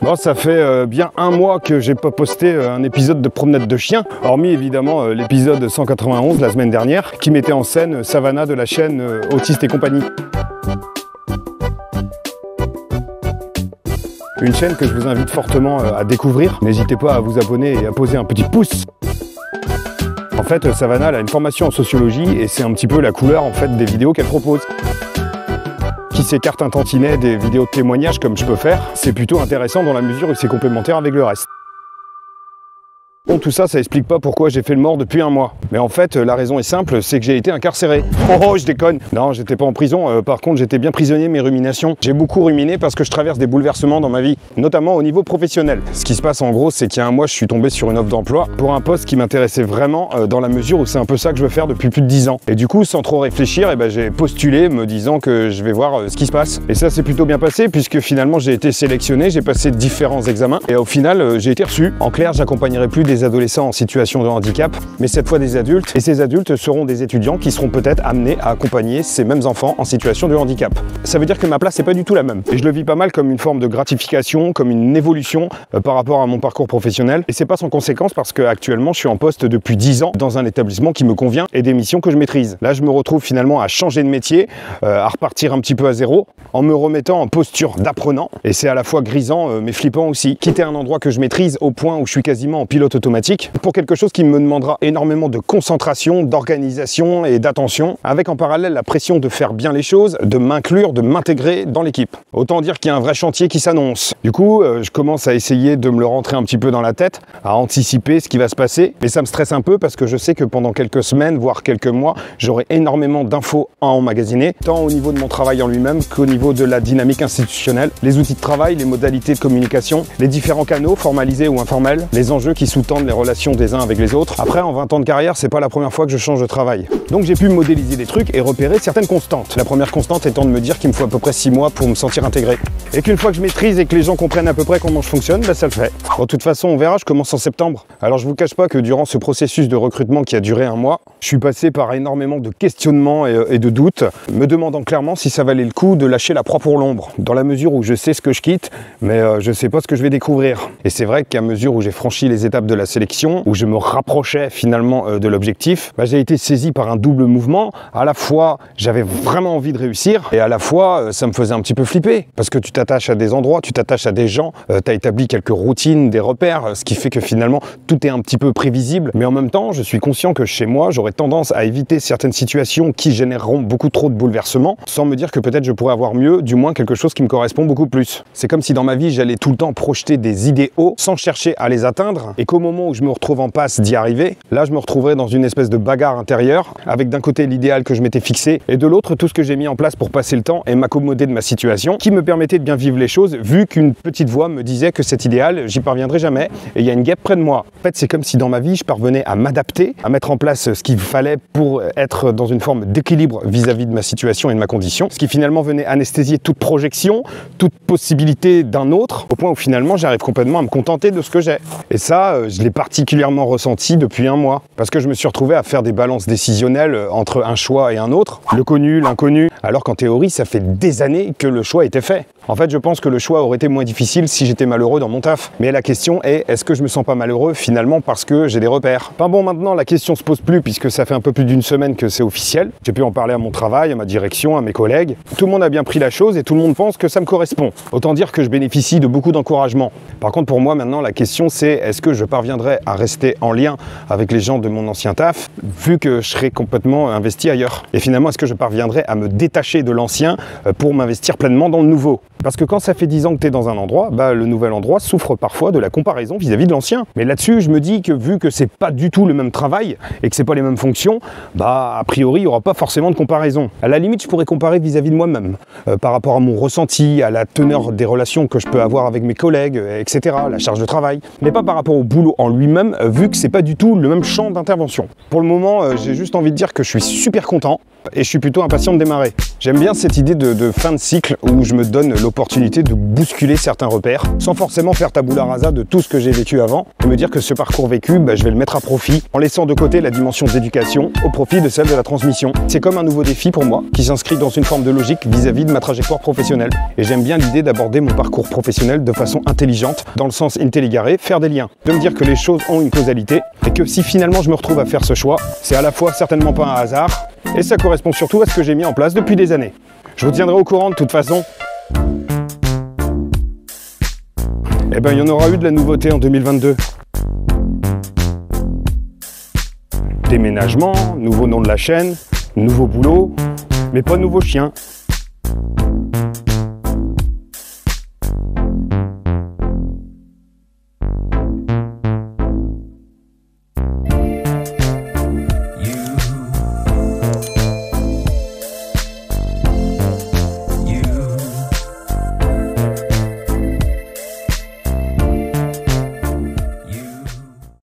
Bon, ça fait bien un mois que j'ai pas posté un épisode de promenade de chien, hormis évidemment l'épisode 191 la semaine dernière, qui mettait en scène Savannah de la chaîne Autiste et compagnie. Une chaîne que je vous invite fortement à découvrir. N'hésitez pas à vous abonner et à poser un petit pouce. En fait, Savannah elle a une formation en sociologie et c'est un petit peu la couleur en fait des vidéos qu'elle propose. Qui s'écarte un tantinet des vidéos de témoignages comme je peux faire, c'est plutôt intéressant dans la mesure où c'est complémentaire avec le reste. Bon, tout ça, ça explique pas pourquoi j'ai fait le mort depuis un mois. Mais en fait, la raison est simple, c'est que j'ai été incarcéré. Oh, je déconne. Non, j'étais pas en prison. Par contre, j'étais bien prisonnier de mes ruminations. J'ai beaucoup ruminé parce que je traverse des bouleversements dans ma vie, notamment au niveau professionnel. Ce qui se passe en gros, c'est qu'il y a un mois, je suis tombé sur une offre d'emploi pour un poste qui m'intéressait vraiment dans la mesure où c'est un peu ça que je veux faire depuis plus de 10 ans. Et du coup, sans trop réfléchir, j'ai postulé me disant que je vais voir ce qui se passe. Et ça s'est plutôt bien passé puisque finalement, j'ai été sélectionné, j'ai passé différents examens et au final, j'ai été reçu. En clair, j'accompagnerai plus des adolescents en situation de handicap, mais cette fois des adultes, et ces adultes seront des étudiants qui seront peut-être amenés à accompagner ces mêmes enfants en situation de handicap. Ça veut dire que ma place n'est pas du tout la même, et je le vis pas mal comme une forme de gratification, comme une évolution par rapport à mon parcours professionnel, et c'est pas sans conséquence parce que actuellement je suis en poste depuis 10 ans dans un établissement qui me convient et des missions que je maîtrise. Là je me retrouve finalement à changer de métier, à repartir un petit peu à zéro, en me remettant en posture d'apprenant, et c'est à la fois grisant mais flippant aussi. Quitter un endroit que je maîtrise au point où je suis quasiment en pilote automatique, pour quelque chose qui me demandera énormément de concentration, d'organisation et d'attention, avec en parallèle la pression de faire bien les choses, de m'inclure, de m'intégrer dans l'équipe. Autant dire qu'il y a un vrai chantier qui s'annonce. Du coup, je commence à essayer de me le rentrer un petit peu dans la tête, à anticiper ce qui va se passer, mais ça me stresse un peu parce que je sais que pendant quelques semaines, voire quelques mois, j'aurai énormément d'infos à emmagasiner, tant au niveau de mon travail en lui-même qu'au niveau de la dynamique institutionnelle, les outils de travail, les modalités de communication, les différents canaux, formalisés ou informels, les enjeux qui sous-tendent les relations des uns avec les autres. Après, en 20 ans de carrière, c'est pas la première fois que je change de travail. Donc j'ai pu modéliser des trucs et repérer certaines constantes. La première constante étant de me dire qu'il me faut à peu près 6 mois pour me sentir intégré. Et qu'une fois que je maîtrise et que les gens comprennent à peu près comment je fonctionne, ça le fait. Bon, de toute façon, on verra, je commence en septembre. Alors je vous cache pas que durant ce processus de recrutement qui a duré un mois, je suis passé par énormément de questionnements et de doutes, me demandant clairement si ça valait le coup de lâcher la proie pour l'ombre, dans la mesure où je sais ce que je quitte, mais je sais pas ce que je vais découvrir. Et c'est vrai qu'à mesure où j'ai franchi les étapes de la sélection, où je me rapprochais finalement de l'objectif, j'ai été saisi par un double mouvement. À la fois, j'avais vraiment envie de réussir, et à la fois, ça me faisait un petit peu flipper, parce que tu t'attaches à des endroits, tu t'attaches à des gens, tu as établi quelques routines, des repères, ce qui fait que finalement, tout est un petit peu prévisible, mais en même temps, je suis conscient que chez moi, j'aurais tendance à éviter certaines situations qui généreront beaucoup trop de bouleversements, sans me dire que peut-être je pourrais avoir mieux, du moins quelque chose qui me correspond beaucoup plus. C'est comme si dans ma vie, j'allais tout le temps projeter des idéaux, sans chercher à les atteindre, et qu'au moment où je me retrouve en passe d'y arriver, là je me retrouverai dans une espèce de bagarre intérieure, avec d'un côté l'idéal que je m'étais fixé, et de l'autre tout ce que j'ai mis en place pour passer le temps et m'accommoder de ma situation, qui me permettait de bien vivre les choses, vu qu'une petite voix me disait que cet idéal, j'y parviendrai jamais, et il y a une guêpe près de moi. En fait, c'est comme si dans ma vie, je parvenais à m'adapter, à mettre en place ce qu'il fallait pour être dans une forme d'équilibre vis-à-vis de ma situation et de ma condition, ce qui finalement venait anesthésier toute projection, toute possibilité d'un autre, au point où finalement j'arrive complètement à me contenter de ce que j'ai. Et ça, je l'ai particulièrement ressenti depuis un mois, parce que je me suis retrouvé à faire des balances décisionnelles entre un choix et un autre, le connu, l'inconnu, alors qu'en théorie ça fait des années que le choix était fait. En fait, je pense que le choix aurait été moins difficile si j'étais malheureux dans mon taf. Mais la question est, est-ce que je me sens pas malheureux finalement parce que j'ai des repères? Enfin bon, maintenant la question se pose plus puisque ça fait un peu plus d'une semaine que c'est officiel. J'ai pu en parler à mon travail, à ma direction, à mes collègues. Tout le monde a bien pris la chose et tout le monde pense que ça me correspond. Autant dire que je bénéficie de beaucoup d'encouragement. Par contre, pour moi maintenant, la question c'est, est-ce que je parviendrai à rester en lien avec les gens de mon ancien taf, vu que je serai complètement investi ailleurs? Et finalement, est-ce que je parviendrai à me détacher de l'ancien pour m'investir pleinement dans le nouveau? Parce que quand ça fait 10 ans que tu es dans un endroit, le nouvel endroit souffre parfois de la comparaison vis-à-vis de l'ancien. Mais là-dessus, je me dis que vu que c'est pas du tout le même travail et que c'est pas les mêmes fonctions, a priori, il n'y aura pas forcément de comparaison. À la limite, je pourrais comparer vis-à-vis de moi-même, par rapport à mon ressenti, à la teneur des relations que je peux avoir avec mes collègues, etc., la charge de travail, mais pas par rapport au boulot en lui-même, vu que c'est pas du tout le même champ d'intervention. Pour le moment, j'ai juste envie de dire que je suis super content et je suis plutôt impatient de démarrer. J'aime bien cette idée de fin de cycle où je me donne l'opportunité l'opportunité de bousculer certains repères, sans forcément faire tabula rasa de tout ce que j'ai vécu avant, et me dire que ce parcours vécu, je vais le mettre à profit, en laissant de côté la dimension d'éducation, au profit de celle de la transmission. C'est comme un nouveau défi pour moi, qui s'inscrit dans une forme de logique vis-à-vis de ma trajectoire professionnelle. Et j'aime bien l'idée d'aborder mon parcours professionnel de façon intelligente, dans le sens intelligaré, faire des liens. De me dire que les choses ont une causalité, et que si finalement je me retrouve à faire ce choix, c'est à la fois certainement pas un hasard, et ça correspond surtout à ce que j'ai mis en place depuis des années. Je vous tiendrai au courant de toute façon. Eh ben, il y en aura eu de la nouveauté en 2022. Déménagement, nouveau nom de la chaîne, nouveau boulot, mais pas nouveau chien.